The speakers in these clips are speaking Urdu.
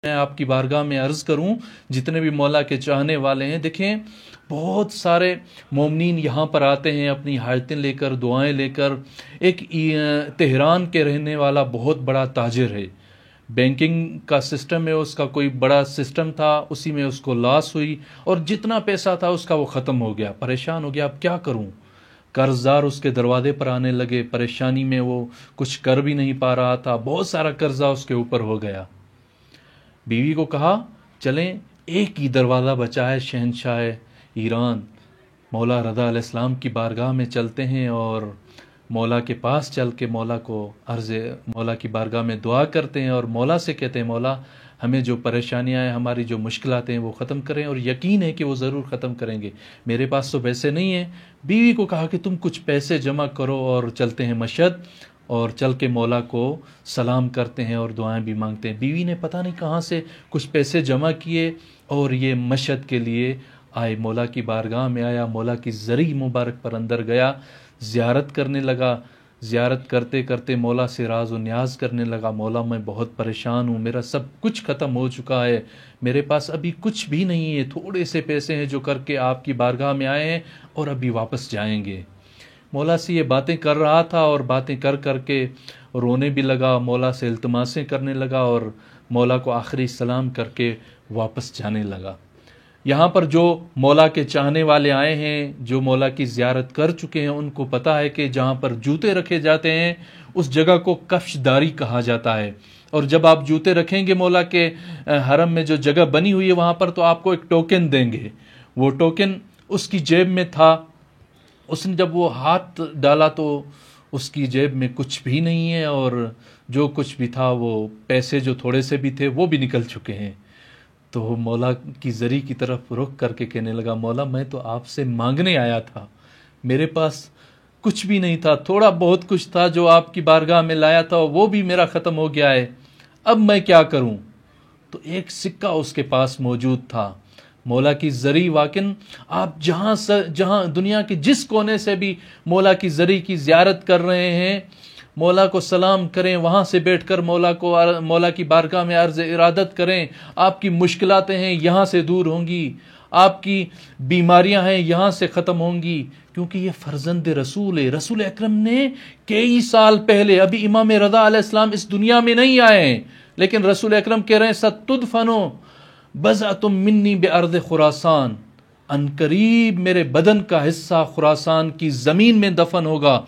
میں آپ کی بارگاہ میں عرض کروں، جتنے بھی مولا کے چاہنے والے ہیں، دیکھیں بہت سارے مومنین یہاں پر آتے ہیں اپنی حاجتیں لے کر، دعائیں لے کر۔ ایک تہران کے رہنے والا بہت بڑا تاجر ہے، بینکنگ کا سسٹم ہے اس کا، کوئی بڑا سسٹم تھا، اسی میں اس کو لاس ہوئی اور جتنا پیسہ تھا اس کا وہ ختم ہو گیا، پریشان ہو گیا، اب کیا کروں؟ قرض دار اس کے دروازے پر آنے لگے، پریشانی میں وہ کچھ کر بھی نہیں پا رہا تھا، بہت سارا قرضہ اس کے اوپر ہو گیا۔ بیوی کو کہا چلیں ایک ہی دروازہ بچا ہے شہنشاہ ایران مولا رضا علیہ السلام کی بارگاہ میں چلتے ہیں اور مولا کے پاس چل کے مولا کی بارگاہ میں دعا کرتے ہیں اور مولا سے کہتے ہیں مولا ہمیں جو پریشانیاں ہیں، ہماری جو مشکلات ہیں وہ ختم کریں، اور یقین ہے کہ وہ ضرور ختم کریں گے، میرے پاس تو پیسے نہیں ہیں۔ بیوی کو کہا کہ تم کچھ پیسے جمع کرو اور چلتے ہیں مشہد، اور چل کے مولا کو سلام کرتے ہیں اور دعائیں بھی مانگتے ہیں۔ بیوی نے پتہ نہیں کہاں سے کچھ پیسے جمع کیے اور یہ مشہد کے لیے آئے، مولا کی بارگاہ میں آیا، مولا کی زرعی مبارک پر اندر گیا، زیارت کرنے لگا، زیارت کرتے کرتے مولا سے راز و نیاز کرنے لگا، مولا میں بہت پریشان ہوں، میرا سب کچھ ختم ہو چکا ہے، میرے پاس ابھی کچھ بھی نہیں ہے، تھوڑے سے پیسے ہیں جو کر کے آپ کی بارگاہ میں آئے ہیں اور ابھی واپس جائیں گے۔ مولا سے یہ باتیں کر رہا تھا اور باتیں کر کر کے رونے بھی لگا، مولا سے التماسیں کرنے لگا اور مولا کو آخری سلام کر کے واپس جانے لگا۔ یہاں پر جو مولا کے چاہنے والے آئے ہیں، جو مولا کی زیارت کر چکے ہیں، ان کو پتہ ہے کہ جہاں پر جوتے رکھے جاتے ہیں اس جگہ کو کفش داری کہا جاتا ہے، اور جب آپ جوتے رکھیں گے مولا کے حرم میں جو جگہ بنی ہوئی ہے وہاں پر، تو آپ کو ایک ٹوکن دیں گے، وہ ٹوکن اس کی جیب میں تھا۔ اس نے جب وہ ہاتھ ڈالا تو اس کی جیب میں کچھ بھی نہیں ہے، اور جو کچھ بھی تھا وہ پیسے جو تھوڑے سے بھی تھے وہ بھی نکل چکے ہیں۔ تو وہ مولا کی زری کی طرف رخ کر کے کہنے لگا مولا میں تو آپ سے مانگنے آیا تھا، میرے پاس کچھ بھی نہیں تھا، تھوڑا بہت کچھ تھا جو آپ کی بارگاہ میں لایا تھا وہ بھی میرا ختم ہو گیا ہے، اب میں کیا کروں؟ تو ایک سکہ اس کے پاس موجود تھا، مولا کی زری واقعاً آپ جہاں دنیا کے جس کونے سے بھی مولا کی زری کی زیارت کر رہے ہیں، مولا کو سلام کریں، وہاں سے بیٹھ کر مولا کی بارگاہ میں عرض ارادت کریں، آپ کی مشکلاتیں ہیں یہاں سے دور ہوں گی، آپ کی بیماریاں ہیں یہاں سے ختم ہوں گی، کیونکہ یہ فرزند رسول ہے۔ رسول اکرم نے کئی سال پہلے، ابھی امام رضا علیہ السلام اس دنیا میں نہیں آئے ہیں، لیکن رسول اکرم کہہ رہے ہیں ستدفنو بضعۃ منی بارض خراسان، ان قریب میرے بدن کا حصہ خراسان کی زمین میں دفن ہوگا،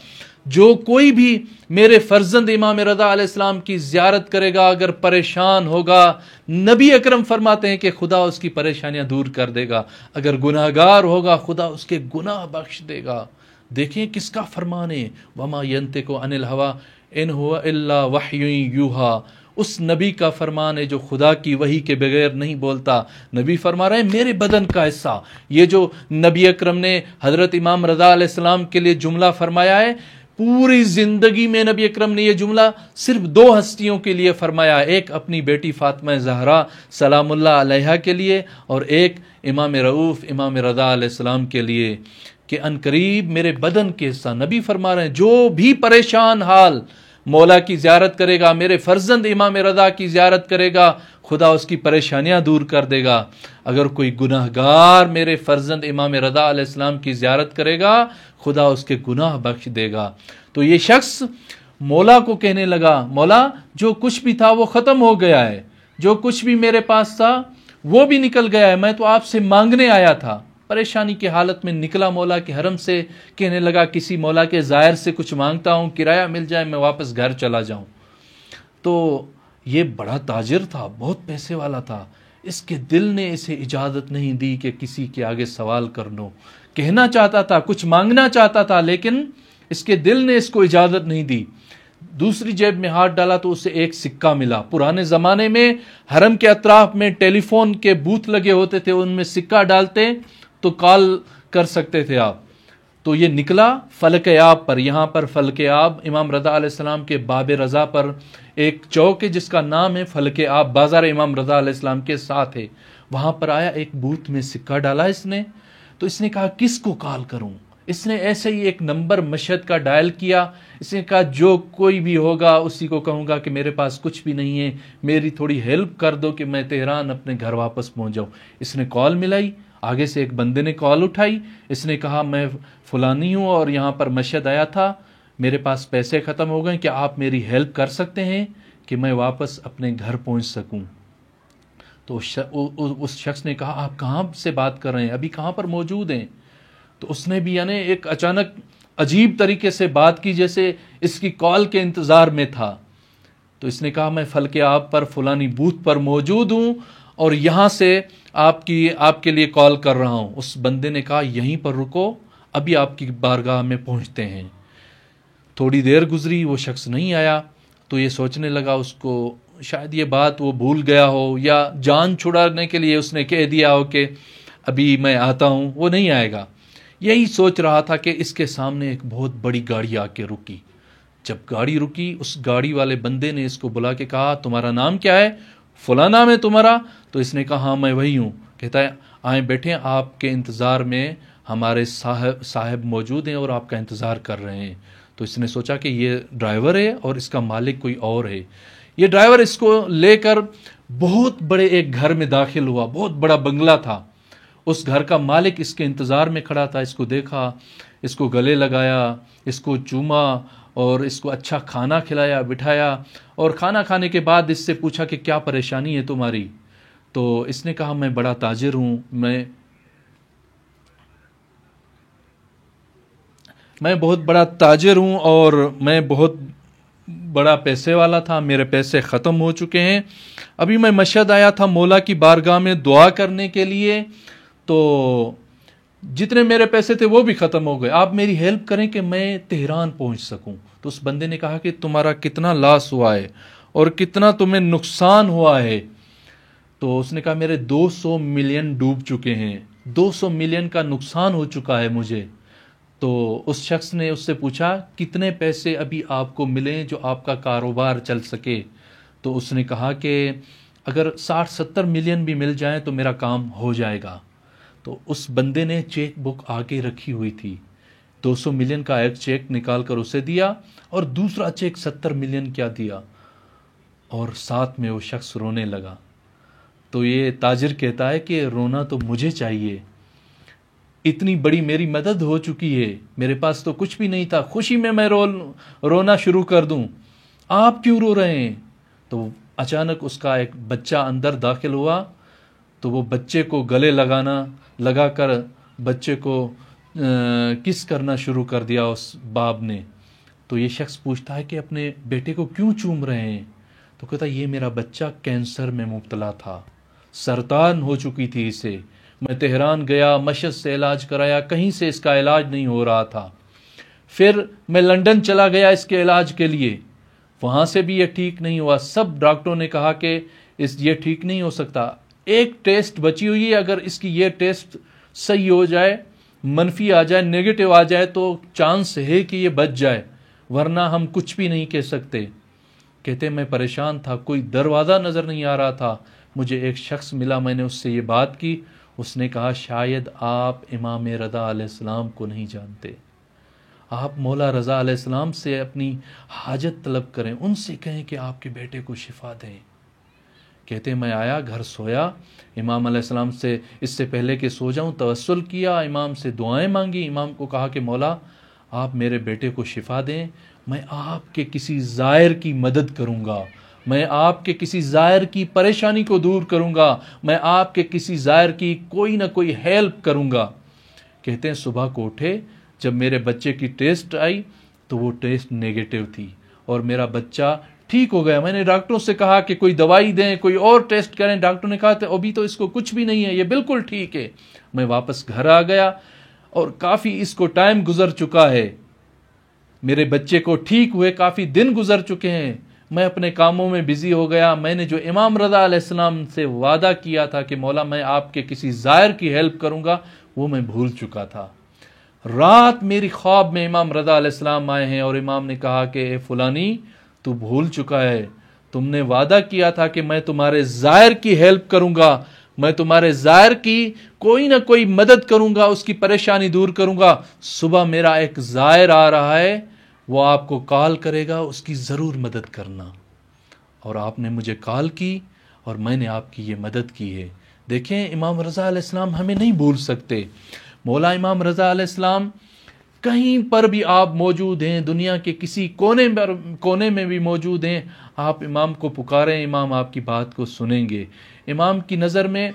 جو کوئی بھی میرے فرزند امام رضا علیہ السلام کی زیارت کرے گا اگر پریشان ہوگا، نبی اکرم فرماتے ہیں کہ خدا اس کی پریشانیاں دور کر دے گا، اگر گناہگار ہوگا خدا اس کے گناہ بخش دے گا۔ دیکھیں کس کا فرمان ہے، وما ینطق عن الہوی ان هو الا وحی یوحی، اس نبی کا فرمان ہے جو خدا کی وحی کے بغیر نہیں بولتا۔ نبی فرما رہے ہیں میرے بدن کا حصہ، یہ جو نبی اکرم نے حضرت امام رضا علیہ السلام کے لیے جملہ فرمایا ہے، پوری زندگی میں نبی اکرم نے یہ جملہ صرف دو ہستیوں کے لیے فرمایا، ایک اپنی بیٹی فاطمہ زہرا سلام اللہ علیہا کے لیے، اور ایک امام رؤوف امام رضا علیہ السلام کے لیے، کہ ان قریب میرے بدن کے حصہ۔ نبی فرما رہے ہیں جو بھی پریشان حال مولا کی زیارت کرے گا، میرے فرزند امام رضا کی زیارت کرے گا، خدا اس کی پریشانیاں دور کر دے گا۔ اگر کوئی گناہگار میرے فرزند امام رضا علیہ السلام کی زیارت کرے گا، خدا اس کے گناہ بخش دے گا۔ تو یہ شخص مولا کو کہنے لگا مولا جو کچھ بھی تھا وہ ختم ہو گیا ہے، جو کچھ بھی میرے پاس تھا وہ بھی نکل گیا ہے، میں تو آپ سے مانگنے آیا تھا۔ پریشانی کی حالت میں نکلا مولا کے حرم سے، کہنے لگا کسی مولا کے زائر سے کچھ مانگتا ہوں، کرایہ مل جائے میں واپس گھر چلا جاؤں۔ تو یہ بڑا تاجر تھا، بہت پیسے والا تھا، اس کے دل نے اسے اجازت نہیں دی کہ کسی کے آگے سوال کر لو، کہنا چاہتا تھا، کچھ مانگنا چاہتا تھا، لیکن اس کے دل نے اس کو اجازت نہیں دی۔ دوسری جیب میں ہاتھ ڈالا تو اسے ایک سکہ ملا۔ پرانے زمانے میں حرم کے اطراف میں ٹیلی فون کے بوتھ لگے ہوتے تھے، ان میں سکہ ڈالتے تو کال کر سکتے تھے آپ۔ تو یہ نکلا فلک آب پر، یہاں پر فلک آب امام رضا علیہ السلام کے باب رضا پر ایک چوک ہے جس کا نام ہے فلک آب، بازار امام رضا علیہ السلام کے ساتھ ہے، وہاں پر آیا، ایک بوتھ میں سکہ ڈالا اس نے، تو اس نے کہا کس کو کال کروں؟ اس نے ایسے ہی ایک نمبر مشہد کا ڈائل کیا. اس نے کہا جو کوئی بھی ہوگا اسی کو کہوں گا کہ میرے پاس کچھ بھی نہیں ہے, میری تھوڑی ہیلپ کر دو کہ میں تہران اپنے گھر واپس پہنچ جاؤں. اس نے کال ملائی, آگے سے ایک بندے نے کال اٹھائی. اس نے کہا میں فلانی ہوں اور یہاں پر مشہد آیا تھا, میرے پاس پیسے ختم ہو گئے, کیا آپ میری ہیلپ کر سکتے ہیں کہ میں واپس اپنے گھر پہنچ سکوں؟ تو اس شخص نے کہا آپ کہاں سے بات کر رہے ہیں, ابھی کہاں پر موجود ہیں؟ تو اس نے بھی یعنی ایک اچانک عجیب طریقے سے بات کی جیسے اس کی کال کے انتظار میں تھا. تو اس نے کہا میں فلک آپ پر فلانی بوتھ پر موجود ہوں اور یہاں سے آپ کے لیے کال کر رہا ہوں. اس بندے نے کہا یہیں پر رکو, ابھی آپ کی بارگاہ میں پہنچتے ہیں. تھوڑی دیر گزری, وہ شخص نہیں آیا. تو یہ سوچنے لگا اس کو شاید یہ بات وہ بھول گیا ہو, یا جان چھڑانے کے لیے اس نے کہہ دیا ہو کہ ابھی میں آتا ہوں, وہ نہیں آئے گا. یہی سوچ رہا تھا کہ اس کے سامنے ایک بہت بڑی گاڑی آ کے رکی. جب گاڑی رکی, اس گاڑی والے بندے نے اس کو بلا کے کہا تمہارا نام کیا ہے؟ فلاں نام ہے تمہارا؟ تو اس نے کہا ہاں میں وہی ہوں. کہتا ہے آئیں بیٹھیں, آپ کے انتظار میں ہمارے صاحب موجود ہیں اور آپ کا انتظار کر رہے ہیں. تو اس نے سوچا کہ یہ ڈرائیور ہے اور اس کا مالک کوئی اور ہے. یہ ڈرائیور اس کو لے کر بہت بڑے ایک گھر میں داخل ہوا, بہت بڑا بنگلہ تھا. اس گھر کا مالک اس کے انتظار میں کھڑا تھا. اس کو دیکھا, اس کو گلے لگایا, اس کو چوما اور اس کو اچھا کھانا کھلایا, بٹھایا, اور کھانا کھانے کے بعد اس سے پوچھا کہ کیا پریشانی ہے تمہاری؟ تو اس نے کہا میں بڑا تاجر ہوں, میں بہت بڑا تاجر ہوں اور میں بہت بڑا پیسے والا تھا, میرے پیسے ختم ہو چکے ہیں. ابھی میں مشہد آیا تھا مولا کی بارگاہ میں دعا کرنے کے لیے, تو جتنے میرے پیسے تھے وہ بھی ختم ہو گئے. آپ میری ہیلپ کریں کہ میں تہران پہنچ سکوں. تو اس بندے نے کہا کہ تمہارا کتنا لاس ہوا ہے اور کتنا تمہیں نقصان ہوا ہے؟ تو اس نے کہا میرے 200 ملین ڈوب چکے ہیں, 200 ملین کا نقصان ہو چکا ہے مجھے. تو اس شخص نے اس سے پوچھا کتنے پیسے ابھی آپ کو ملیں جو آپ کا کاروبار چل سکے؟ تو اس نے کہا کہ اگر 60-70 ملین بھی مل جائیں تو میرا کام ہو جائے گا. تو اس بندے نے چیک بک آگے رکھی ہوئی تھی, 200 ملین کا ایک چیک نکال کر اسے دیا اور دوسرا چیک 70 ملین کیا دیا, اور ساتھ میں وہ شخص رونے لگا. تو یہ تاجر کہتا ہے کہ رونا تو مجھے چاہیے, اتنی بڑی میری مدد ہو چکی ہے, میرے پاس تو کچھ بھی نہیں تھا, خوشی میں رونا شروع کر دوں, آپ کیوں رو رہے ہیں؟ تو اچانک اس کا ایک بچہ اندر داخل ہوا, تو وہ بچے کو گلے لگا کر بچے کو کس کرنا شروع کر دیا اس باپ نے. تو یہ شخص پوچھتا ہے کہ اپنے بیٹے کو کیوں چوم رہے ہیں؟ تو کہتا یہ میرا بچہ کینسر میں مبتلا تھا, سرطان ہو چکی تھی اسے, میں تہران گیا, مشہد سے علاج کرایا, کہیں سے اس کا علاج نہیں ہو رہا تھا. پھر میں لندن چلا گیا اس کے علاج کے لیے, وہاں سے بھی یہ ٹھیک نہیں ہوا. سب ڈاکٹروں نے کہا کہ یہ ٹھیک نہیں ہو سکتا. ایک ٹیسٹ بچی ہوئی ہے, اگر اس کی یہ ٹیسٹ صحیح ہو جائے, منفی آ جائے, نیگیٹو آ جائے تو چانس ہے کہ یہ بچ جائے, ورنہ ہم کچھ بھی نہیں کہہ سکتے. کہتے میں پریشان تھا, کوئی دروازہ نظر نہیں آ رہا تھا. مجھے ایک شخص ملا, میں نے اس سے یہ بات کی. اس نے کہا شاید آپ امام رضا علیہ السلام کو نہیں جانتے, آپ مولا رضا علیہ السلام سے اپنی حاجت طلب کریں, ان سے کہیں کہ آپ کے بیٹے کو شفا دیں. کہتے میں آیا, گھر سویا, امام علیہ السلام سے اس سے پہلے کہ سو جاؤں توسل کیا, امام سے دعائیں مانگی. امام کو کہا کہ مولا آپ میرے بیٹے کو شفا دیں, میں آپ کے کسی زائر کی مدد کروں گا, میں آپ کے کسی زائر کی پریشانی کو دور کروں گا, میں آپ کے کسی زائر کی کوئی نہ کوئی ہیلپ کروں گا. کہتے ہیں صبح کو اٹھے, جب میرے بچے کی ٹیسٹ آئی تو وہ ٹیسٹ نیگیٹو تھی اور میرا بچہ ٹھیک ہو گیا. میں نے ڈاکٹروں سے کہا کہ کوئی دوائی دیں, کوئی اور ٹیسٹ کریں. ڈاکٹر نے کہا کہ ابھی تو اس کو کچھ بھی نہیں ہے, یہ بالکل ٹھیک ہے. میں واپس گھر آ گیا اور کافی اس کو ٹائم گزر چکا ہے, میرے بچے کو ٹھیک ہوئے کافی دن گزر چکے ہیں. میں اپنے کاموں میں بزی ہو گیا. میں نے جو امام رضا علیہ السلام سے وعدہ کیا تھا کہ مولا میں آپ کے کسی زائر کی ہیلپ کروں گا, وہ میں بھول چکا تھا. رات میری خواب میں امام رضا علیہ السلام آئے ہیں اور امام نے کہا کہ اے فلانی تو بھول چکا ہے, تم نے وعدہ کیا تھا کہ میں تمہارے زائر کی ہیلپ کروں گا, میں تمہارے زائر کی کوئی نہ کوئی مدد کروں گا، اس کی پریشانی دور کروں گا۔ صبح میرا ایک زائر آ رہا ہے، وہ آپ کو کال کرے گا، اس کی ضرور مدد کرنا۔ اور آپ نے مجھے کال کی اور میں نے آپ کی یہ مدد کی ہے۔ دیکھیں امام رضا علیہ السلام ہمیں نہیں بھول سکتے۔ مولا امام رضا علیہ السلام کہیں پر بھی آپ موجود ہیں، دنیا کے کسی کونے میں بھی موجود ہیں، آپ امام کو پکاریں، امام آپ کی بات کو سنیں گے۔ امام کی نظر میں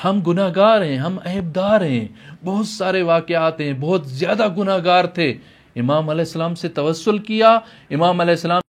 ہم گناہ گار ہیں، ہم عیب دار ہیں، بہت سارے واقعات ہیں، بہت زیادہ گناہ گار تھے۔ امام علیہ السلام سے توسل کیا، امام علیہ السلام